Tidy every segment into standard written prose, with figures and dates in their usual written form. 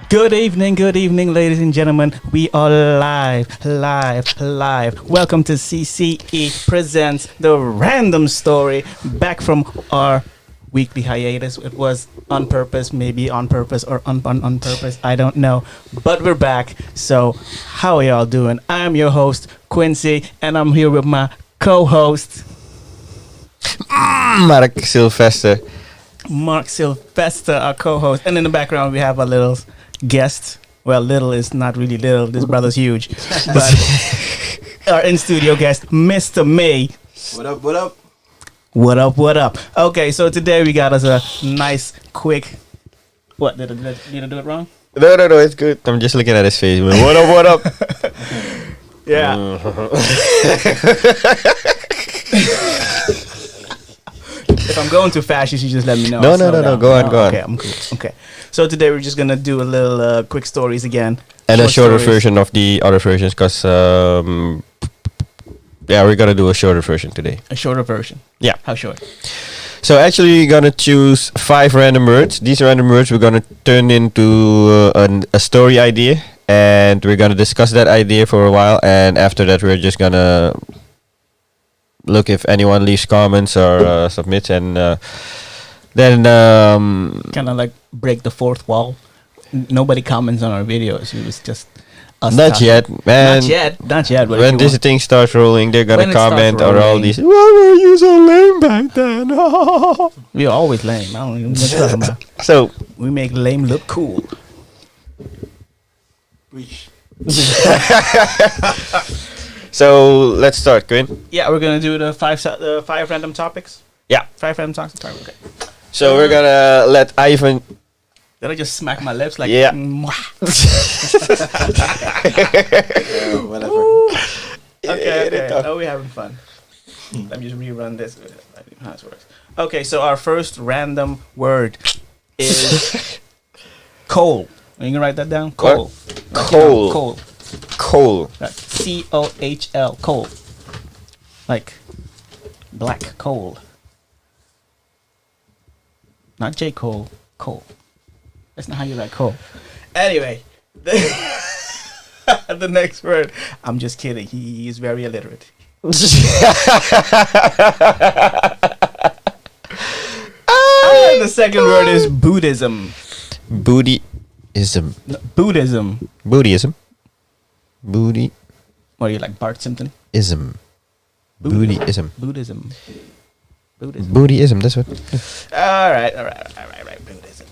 Good evening, ladies and gentlemen. We are live. Welcome to CCE presents the random story. Back from our weekly hiatus. It was on purpose, maybe on purpose or on purpose. I don't know. But we're back. So, how are y'all doing? I'm your host, Quincy, and I'm here with my co-host, Mark Sylvester, our co-host. And in the background, we have a little guest. Well, little is not really little. This brother's huge. But our in-studio guest, Mr. May. What up? Okay, so today we got us a nice, quick... What? Did I do it wrong? No, it's good. I'm just looking at his face. Man. What up? Yeah. If I'm going too fast, you should just let me know. No. Go on. Okay, I'm cool. Okay. So today we're just gonna do a little quick stories again. And a shorter version of the other versions, because we're gonna do a shorter version today. A shorter version. Yeah. How short? So actually, we're gonna choose 5 random words. These random words we're gonna turn into a story idea, and we're gonna discuss that idea for a while. And after that, we're just gonna look if anyone leaves comments or submits, and then kind of like break the fourth wall. Nobody comments on our videos. It was just us. Not yet, man. Not yet. But when this thing starts rolling, they're gonna comment or all these. Why were you so lame back then? We're always lame. I don't even know what you're talking about. So we make lame look cool. So let's start, Quinn. Yeah, we're gonna do the 5 random topics. Yeah, 5 random topics. Okay. So we're gonna let Ivan. Did I just smack my lips like? Yeah. Whatever. Okay. Oh, we're having fun. Let me just rerun this. I don't know how this works. Okay, so our first random word is coal. Are you gonna write that down? Coal. Coal. Coal. COHL. Coal. Like black coal. Not J. Cole. Coal. That's not how you write coal. Anyway, the next word. I'm just kidding. He is very illiterate. The second word is Buddhism. Buddhism. No, Buddhism. Booty. What are you like, Bart Simpson? Ism. Buddhism. Buddhism. Buddhism. That's what. All right. Buddhism.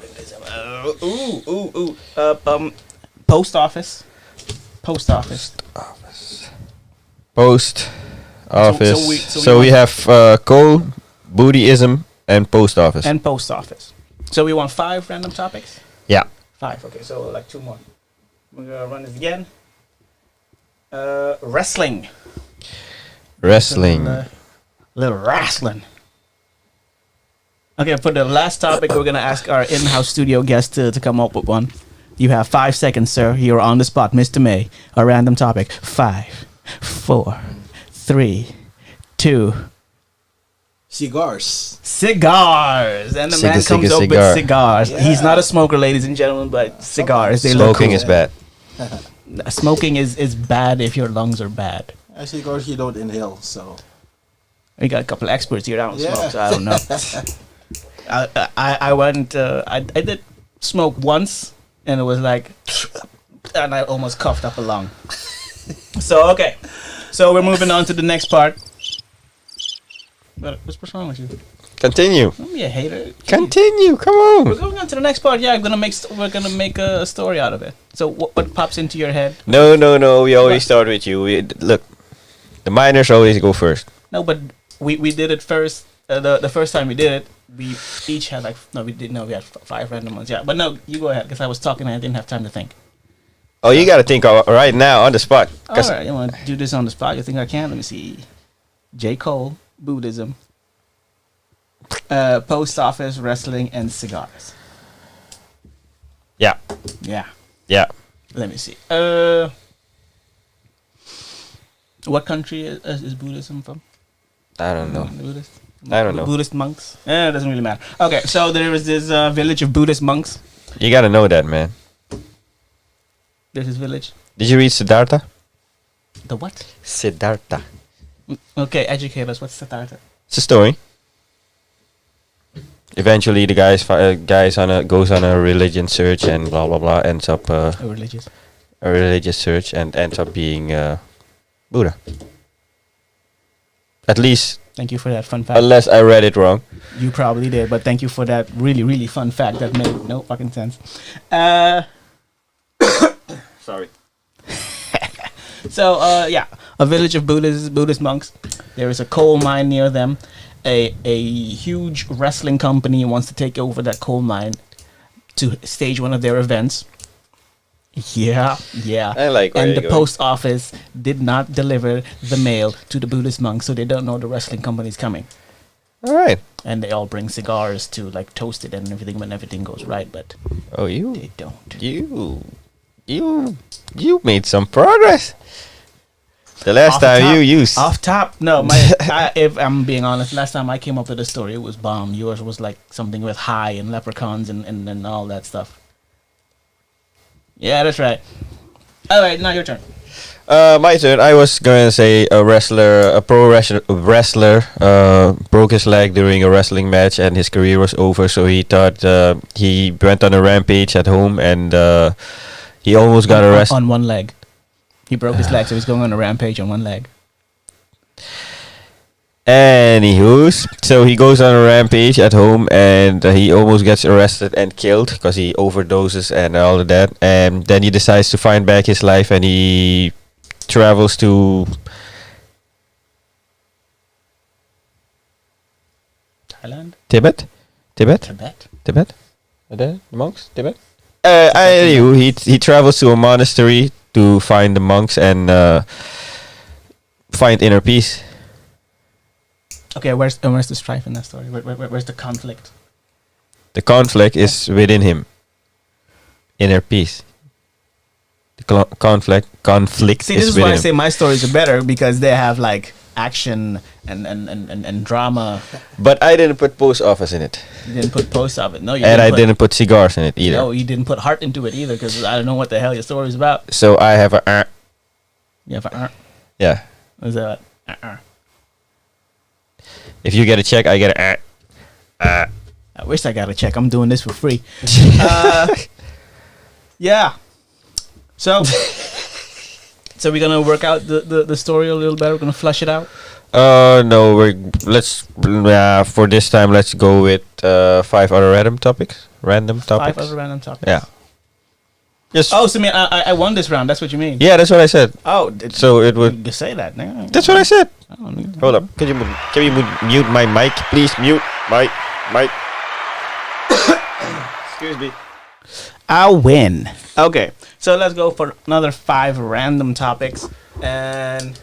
Post office. So we have coal, Buddhism, and post office. So we want 5 random topics? Yeah. 5. Okay, so like 2 more. We're gonna run this again. Wrestling. Little wrestling. Okay, for the last topic, we're gonna ask our in-house studio guest to come up with one. You have 5 seconds, sir. You're on the spot, Mr. May. A random topic. 5, 4, 3, 2. Cigars. And the man comes up with cigars. Yeah. He's not a smoker, ladies and gentlemen, but cigars. They Smoking look cool. is bad. Smoking is bad if your lungs are bad. Cigars you don't inhale, so. We got a couple of experts here. I don't smoke, so I don't know. I did smoke once, and it was like, and I almost coughed up a lung. So, okay. So we're moving on to the next part. What's wrong with you? Continue. Don't be a hater. Continue. Come on. We're going on to the next part. Yeah, we're gonna make a story out of it. So what pops into your head? No. We always start with you. Look, the minors always go first. No, but we did it first. The first time we did it, we each had we had 5 random ones. Yeah, but no, you go ahead because I was talking and I didn't have time to think. Oh, you gotta think right now on the spot. All right, you want to do this on the spot? You think I can? Let me see. J. Cole, Buddhism, post office, wrestling, and cigars. Yeah, Yeah. yeah. Let me see. What country is Buddhism from? I don't know. Buddhist? I don't know. Buddhist monks? It doesn't really matter. Okay, so there was this village of Buddhist monks. You gotta know that, man. There's this village. Did you read Siddhartha? The what? Siddhartha. Okay, educate us. What's Siddhartha? It's a story. Eventually, the goes on a religion search and blah blah blah, ends up Religious. a religious search and ends up being Buddha. At least, Thank you for that fun fact. unless I read it wrong. You probably did, but thank you for that really, really fun fact that made no fucking sense. Sorry. So, yeah, a village of Buddhist monks. There is a coal mine near them. A huge wrestling company wants to take over that coal mine to stage one of their events. Yeah. I like where And you're the going. post office did not deliver the mail to the Buddhist monks, so they don't know the wrestling company's coming. All right. And they all bring cigars to like toast it and everything when everything goes right, but Oh, you they don't. you made some progress. The last Off time top- you used. Off top, no. If I'm being honest, last time I came up with a story, it was bomb. Yours was like something with high and leprechauns and all that stuff. Yeah, that's right. All right, now your turn. My turn. I was going to say a pro wrestler, broke his leg during a wrestling match and his career was over. So he thought he went on a rampage at home and he almost got arrested. On one leg. He broke his leg, so he's going on a rampage on one leg. Anywho, so he goes on a rampage at home and he almost gets arrested and killed because he overdoses and all of that. And then he decides to find back his life and he travels to Thailand? Tibet. Tibet? Are there monks? Tibet. Anywho, he travels to a monastery to find the monks and find inner peace. Okay, where's the strife in that story? Where's the conflict? The conflict is within him. Inner peace. The conflict See, this is within why I him. say my stories are better because they have like action and drama. But I didn't put post office in it, You didn't put post of it. No, you and I put, didn't put cigars in it either. No, you didn't put heart into it either because I don't know what the hell your story is about. So I have a You have a yeah. what is that? If you get a check, I get a I wish I got a check. I'm doing this for free. Yeah. So we're gonna work out the story a little better. We're gonna flush it out. No, let's for this time let's go with 5 other random topics. 5 other random topics. Yeah. Yes. Oh, so I won this round. That's what you mean? Yeah, that's what I said. Oh, So it would. you say that. No, That's what I said. I don't know. Hold up. Can you mute my mic, please? Mute my mic. Excuse me. I'll win. Okay, so let's go for another 5 random topics. And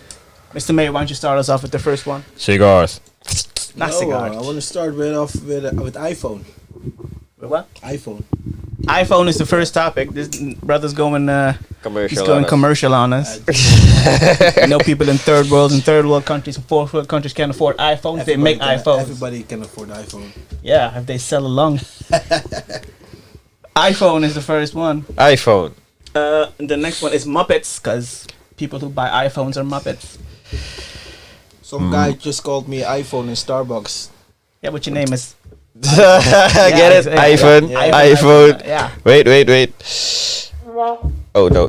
Mr. Mayor, why don't you start us off with the first one? Cigars. Not No, cigars. I want to start with iPhone. With what? iPhone. iPhone is the first topic. This brother's going Commercial. he's going commercial on us. You know, people in third world countries and fourth world countries can't afford iPhones. They make iPhones. Everybody can afford iPhone. Yeah, if they sell along. iPhone is the first one. iPhone. The next one is Muppets, because people who buy iPhones are Muppets. Some guy just called me iPhone in Starbucks. Yeah, but your name is Get it? yeah, iPhone. yeah. iPhone. Yeah. Wait. Oh no.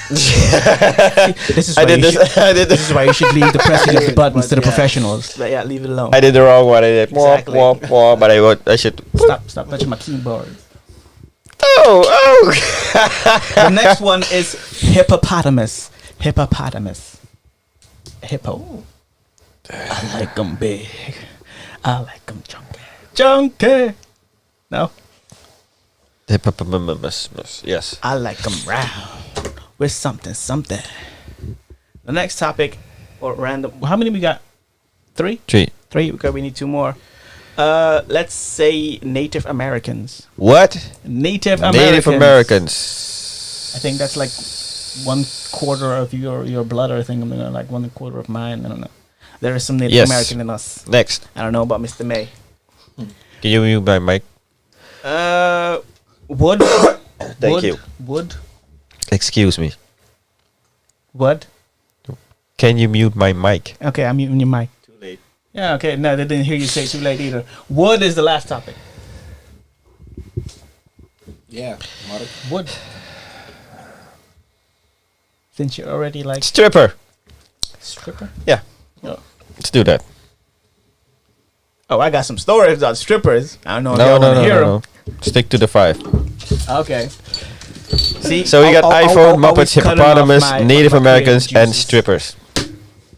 This is I why did you this. should, I did this is this. why you should leave the pressing of the buttons to the But yeah. professionals. But yeah, leave it alone. I did the wrong one. I did Exactly. but I should. Stop touching my keyboard. Oh. The next one is hippopotamus. Hippo. I like 'em big. I like 'em chunky. No, Hippopotamus. Yes. I like 'em round. with something, something. The next topic, or random. How many we got? 3? 3. 3. Okay, we need 2 more. Let's say Native Americans. What? Native Americans. Native Americans. I think that's like 1/4 of your blood, or I think like 1/4 of mine. I don't know. There is some Native American in us. Next. I don't know about Mr. May. Can you mute my mic? Wood. Thank wood, you. Wood. Excuse me. What? Can you mute my mic? Okay, I'm muting your mic. Too late. Yeah, okay. No, they didn't hear you say too late either. Wood is the last topic. Yeah, Mark. Wood. Since you're already like Stripper. stripper. Yeah. Oh. Let's do that. Oh, I got some stories about strippers. I don't know if No, y'all no, want to no, hear no, no. Stick to the 5. them. Okay. See, So we got iPhone, always Muppets, cutting off hippopotamus, my Native creative Americans, and juices. strippers.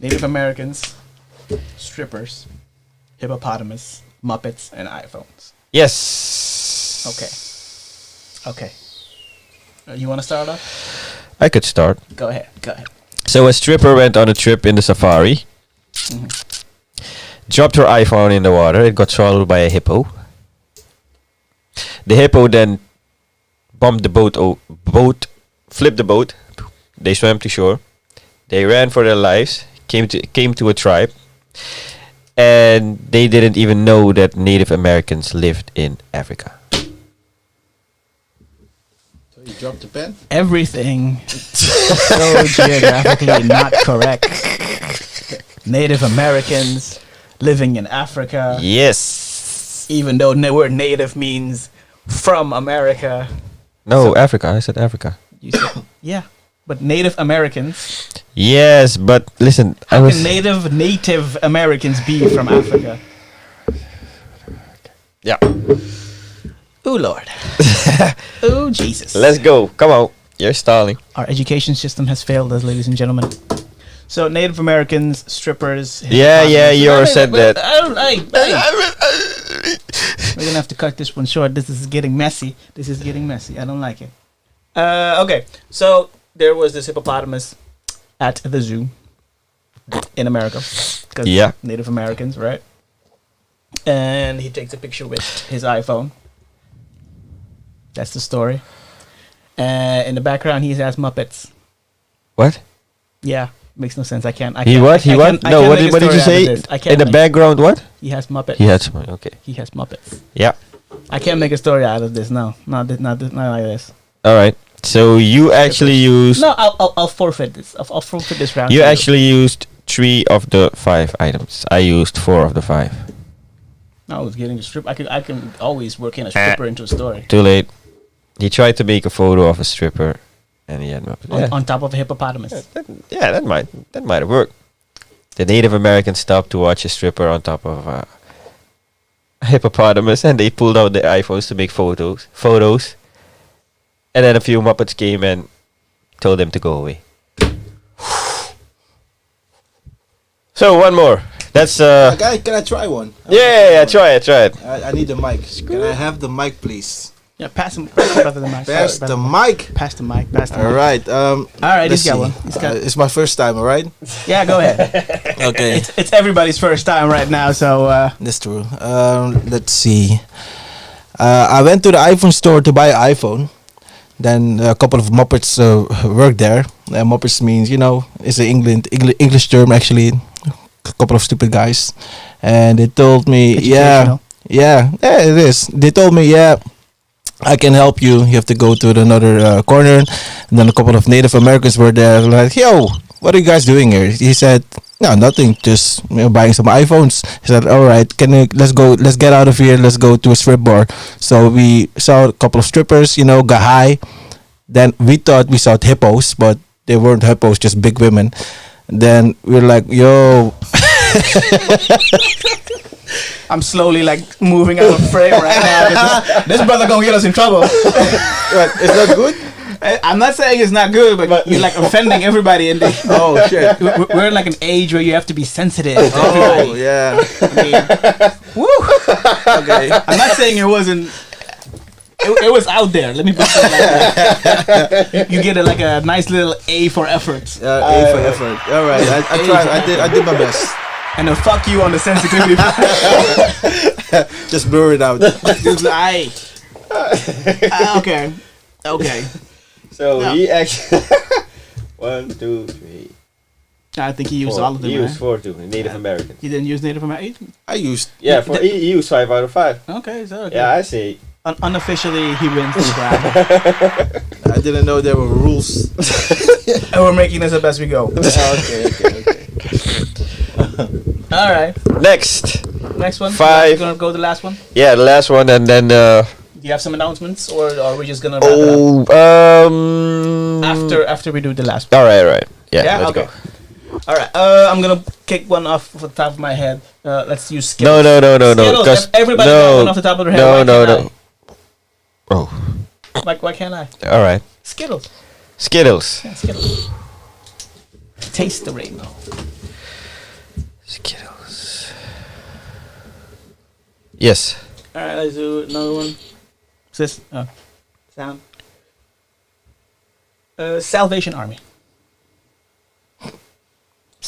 Native Americans, strippers, hippopotamus, Muppets, and iPhones. Yes. Okay. You want to start off? I could start. Go ahead. So a stripper went on a trip in the safari, dropped her iPhone in the water. It got swallowed by a hippo. The hippo then bumped the boat, flipped the boat. They swam to shore. They ran for their lives. Came to a tribe, and they didn't even know that Native Americans lived in Africa. So you dropped the pen? Everything so geographically not correct. Native Americans living in Africa, Yes. even though the word native means from America. No, Africa. I said Africa. You said, yeah, but Native Americans. Yes, but listen, I How was. can Native Americans be from Africa? Yeah. Oh Lord. Oh Jesus. Let's go. Come on. You're stalling. Our education system has failed us, ladies and gentlemen. So Native Americans, strippers. Yeah, hippopotamus- you already said that. We're gonna have to cut this one short. This is getting messy. I don't like it. Okay, so there was this hippopotamus at the zoo in America. 'Cause Yeah. Native Americans, right? And he takes a picture with his iPhone. That's the story. In the background, he has Muppets. What? Yeah, makes no sense. I can't. He what? I No, can't what make a did you story say? out of this. I can't In the make- background, what? He has Muppets. He had some. Okay. He has Muppets. Yeah. I can't make a story out of this. No, not like this. All right. So you actually used. No, I'll forfeit this. I'll forfeit this round. You to actually used 3 of the 5 items. I used 4 of the 5. I was getting a strip. I can always work in a stripper into a story. Too late. He tried to make a photo of a stripper, and he had Muppets. Yeah. On top of a hippopotamus. That might have worked. The Native Americans stopped to watch a stripper on top of a hippopotamus, and they pulled out their iPhones to make photos. And then a few Muppets came and told them to go away. So one more. That's Guy, can I try one? yeah, try it. I need the mic. Can I have the mic, please? Yeah, pass him brother the mic. Pass the mic. Pass the mic. All right. All right, let's he's got see. one. He's got. It's my first time. All right. Yeah, go ahead. Okay. It's everybody's first time right now, so That's true. Let's see. I went to the iPhone store to buy an iPhone. Then a couple of Muppets worked there. Muppets means, it's an English term actually. A couple of stupid guys, and they told me, yeah, it is. They told me, I can help you. You have to go to another corner. And then a couple of Native Americans were there, like, yo, what are you guys doing here? He said, no, nothing, just buying some iPhones. He said, all right, let's get out of here. Let's go to a strip bar. So we saw a couple of strippers, got high. Then we thought we saw hippos, but they weren't hippos, just big women. Then we were like, yo. I'm slowly like moving out of frame right now. This brother gonna get us in trouble. What, it's not good? I'm not saying it's not good, but you're like offending everybody in the. Oh, shit. We're in like an age where you have to be sensitive to Oh, everybody. yeah. I mean, woo. Okay. I'm not saying it wasn't It was out there. Let me put it like that. You get like a nice little A for effort. A for effort. All right, I tried. I did my best. And a fuck you on the sensitivity. Just blur it out. Just like, okay. So Yeah. he actually 1, 2, 3. I think he used 4. all of them. He Right? used 4 too. Native American. He didn't use Native American. I used. Yeah, he used 5 out of 5. Okay, so okay. Yeah, I see. Unofficially, he wins this round. I didn't know there were rules. And we're making this up as we go. Okay. All right. Next. Next one. 5. We're gonna go to the last one. Yeah, the last one, and then. Do you have some announcements, or are we just gonna wrap it up after we do the last one? All right. Yeah. Let's okay. go. All right. I'm gonna kick one off the top of my head. Let's use No. Skittles. Skittles. 'cause- Everybody got one off the top of their head. Why can't No. Oh, I? Why can't I? all right. Skittles. Skittles. Yeah, Skittles. Taste the rainbow. Skittles. Yes. All right. Let's do another one. Sound. Salvation Army.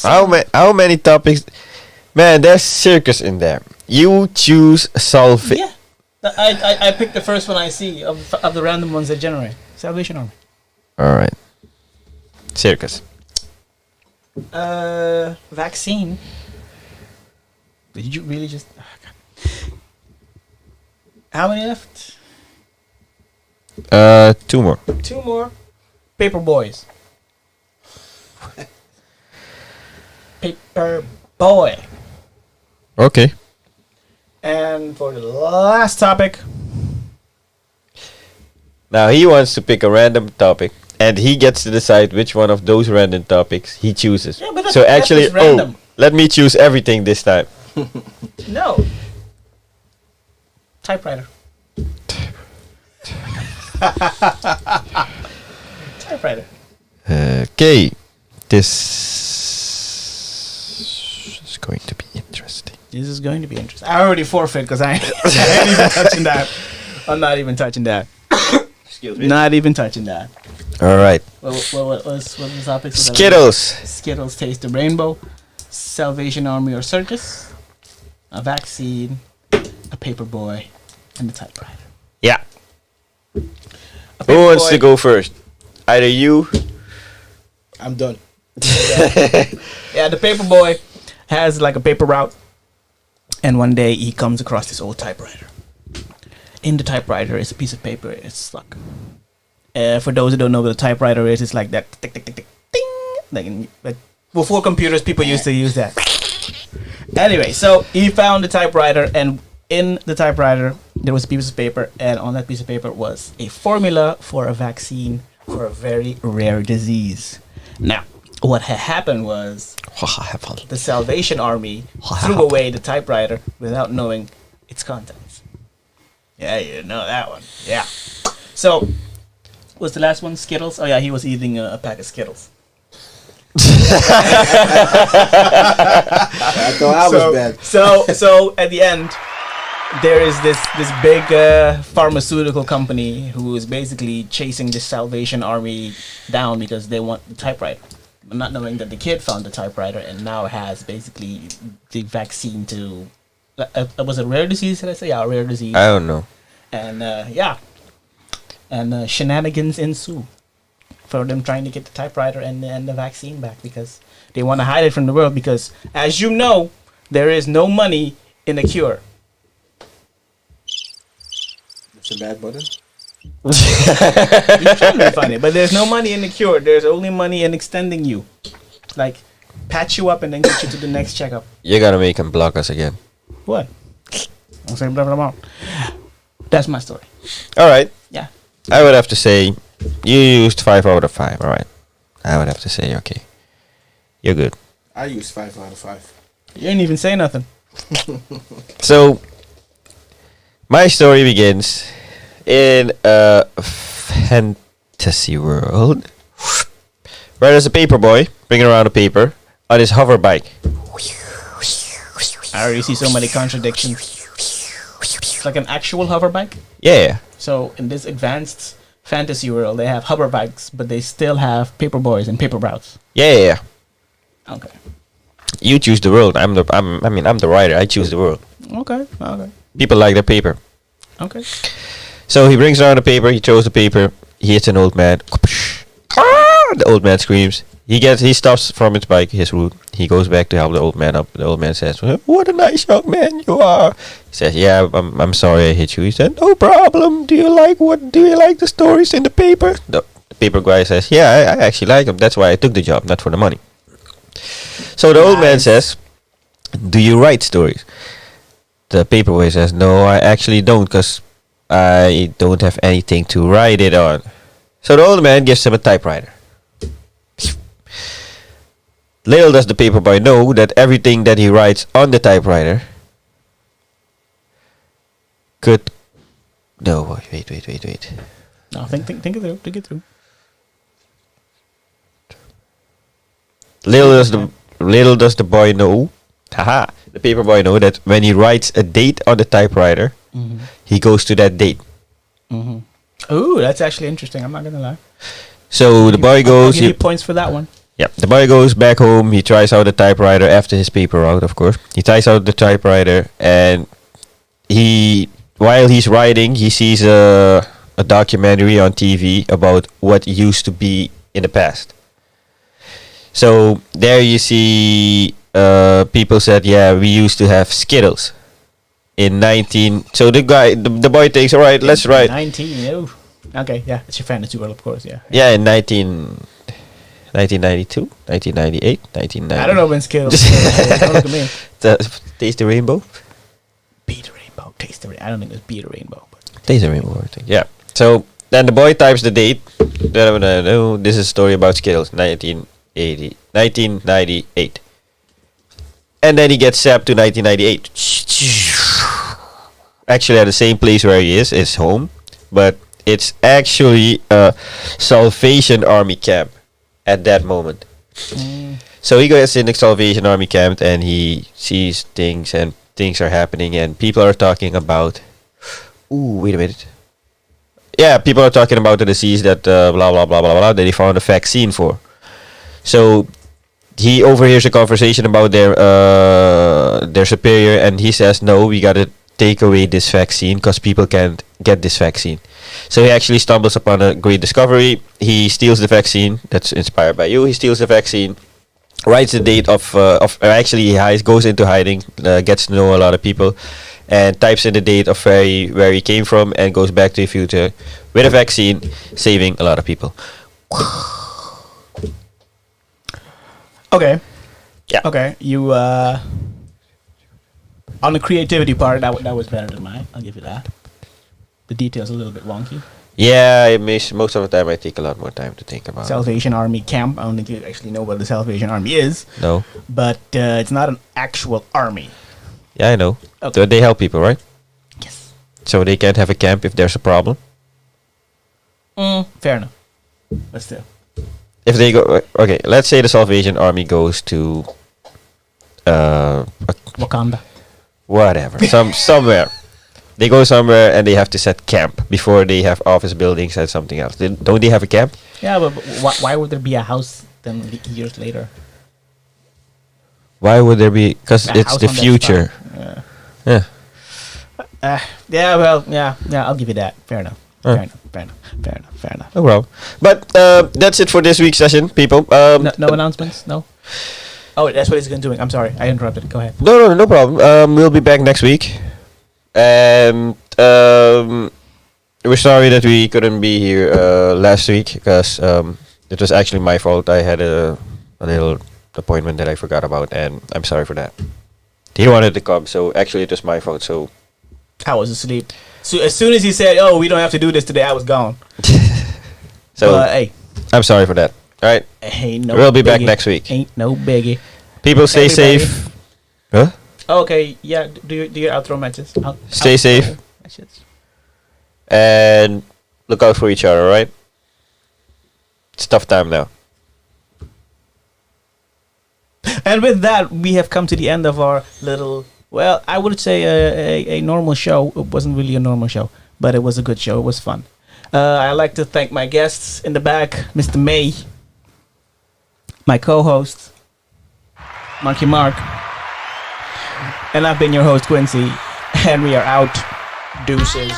How many topics? Man, there's circus in there. You choose Yeah. I picked the first one I see of the random ones that generate. Salvation Army. All right. Circus. Vaccine. Did you really just? Oh, God. How many left? 2 more. 2 more. Paper boys. Paper boy. Okay. And for the last topic, Now he wants to pick a random topic, and he gets to decide which one of those random topics he chooses. Yeah, but So that's actually, just random. let me choose everything this time. no. Typewriter. Typewriter. Okay. This is going to be interesting. This is going to be interesting. I already forfeit because I ain't even touching that. I'm not even touching that. Excuse me. Not even touching that. All right. What was the topic? Skittles. Skittles taste the rainbow. Salvation Army or circus. A vaccine. A paper boy. And a typewriter. Yeah. A Who paper wants boy- to go first? Either you. I'm done. Yeah, the paper boy has like a paper route. And one day he comes across this old typewriter. In the typewriter is a piece of paper. It's stuck. For those who don't know what a typewriter is, it's like that tick tick tick tick ding. Like before computers, people used to use that. Anyway, so he found the typewriter, and in the typewriter there was a piece of paper, and on that piece of paper was a formula for a vaccine for a very rare disease. Now, what had happened was the Salvation Army threw away the typewriter without knowing its contents. Yeah, you know that one. Yeah. So, what's the last one? Skittles? Oh yeah, he was eating a pack of Skittles. I thought I was bad. So at the end, there is this big pharmaceutical company who is basically chasing the Salvation Army down because they want the typewriter, not knowing that the kid found the typewriter and now has basically the vaccine to. Was it a rare disease? Did I say? Yeah, a rare disease. I don't know. And yeah, and shenanigans ensue for them trying to get the typewriter and the vaccine back because they want to hide it from the world because, as you know, there is no money in a cure. It's a bad button. You're trying to be funny, but there's no money in the cure. There's only money in extending you, like patch you up and then get you to the next checkup. You're gonna make him block us again. What? I'm saying blah blah blah. That's my story. All right. Yeah. I would have to say you used 5 out of 5. All right. I would have to say okay. You're good. I used 5 out of 5. You didn't even say nothing. So my story begins in a fantasy world where there's a paper boy bringing around a paper on his hover bike. I already see so many contradictions. It's like an actual hover bike. Yeah. So in this advanced fantasy world, they have hover bikes, but they still have paper boys and paper routes. Yeah. Okay. You choose the world. I'm the writer. I choose the world. Okay. People like the paper. Okay. So he brings around the paper. He throws the paper. He hits an old man. The old man screams. He stops from his bike, his route. He goes back to help the old man up. The old man says, "What a nice young man you are." He says, "Yeah, I'm sorry I hit you." He said, "No problem. Do you like the stories in the paper?" The paper guy says, "Yeah, I actually like them. That's why I took the job, not for the money." So the old man says, "Do you write stories?" The paper boy says, "No, I actually don't, because I don't have anything to write it on." So the old man gives him a typewriter. Little does the paper boy know that everything that he writes on the typewriter could... No, wait. No, think it through. Little does the boy know, the paper boy know that when he writes a date on the typewriter, he goes to that date. Ooh, that's actually interesting. I'm not gonna lie. So the boy I'll goes... give you points for that one. Yeah, the boy goes back home. He tries out the typewriter after his paper route, of course. He tries out the typewriter, and while he's writing, he sees a documentary on TV about what used to be in the past. So there you see people said, "Yeah, we used to have Skittles in 19." So the boy thinks, "All right, let's write 19. Oh. Okay, yeah, it's your fantasy world, of course. Yeah. Yeah, in 1992, 1998, 1990. I don't know when Skittles. Don't look at me. Taste the rainbow. Be the rainbow, taste the rainbow. I don't think it's be the rainbow, but Taste the rainbow, I think. Yeah. So then the boy types the date. No, this is a story about Skittles, 1998. And then he gets zapped to 1998. Actually, at the same place where he is, his home, but it's actually a Salvation Army camp at that moment. So he goes in the Salvation Army camp and he sees things, and things are happening, and people are talking about... Ooh, wait a minute. Yeah, people are talking about the disease that blah blah blah blah blah that they found a vaccine for. So he overhears a conversation about their superior, and he says, "No, we gotta take away this vaccine because people can't get this vaccine." So he actually stumbles upon a great discovery. He steals the vaccine. That's inspired by you. He steals the vaccine, writes the date actually he goes into hiding, gets to know a lot of people, and types in the date of where he came from, and goes back to the future with a vaccine, saving a lot of people. okay. Yeah. Okay, you on the creativity part, that was better than mine. I'll give you that. The details a little bit wonky. Yeah, most of the time I take a lot more time to think about. Salvation Army camp. I don't think you actually know what the Salvation Army is. No. But it's not an actual army. Yeah, I know. Okay. So they help people, right? Yes. So they can't have a camp if there's a problem. Fair enough. But still. If they go, okay, let's say the Salvation Army goes to, Wakanda. whatever, somewhere. They go somewhere and they have to set camp before they have office buildings and something else. Don't they have a camp? Yeah, but why would there be a house then years later? Why would there be? Because A it's house the on that future. spot. Yeah. Yeah, well, yeah, I'll give you that. Fair enough. Uh. Fair enough. No problem. But that's it for this week's session, people. No announcements? No? Oh, that's what he's going to do. I'm sorry. I interrupted. Go ahead. No problem. We'll be back next week. And we're sorry that we couldn't be here last week, because it was actually my fault. I had a little appointment that I forgot about, and I'm sorry for that. He wanted to come, so actually it was my fault. So I was asleep. So as soon as he said, "Oh, we don't have to do this today," I was gone. so hey, I'm sorry for that. All right. ain't no We'll be back biggie. next week. Ain't no biggie. People stay Everybody. safe. Huh? Okay, yeah. Do your outro matches. Stay safe. Matches. And look out for each other, right? It's tough time now. And with that, we have come to the end of our little, well, I would say a normal show. It wasn't really a normal show, but it was a good show. It was fun. I'd like to thank my guests in the back, Mr. May, my co-host, Monkey Mark, and I've been your host, Quincy, and we are out. Deuces.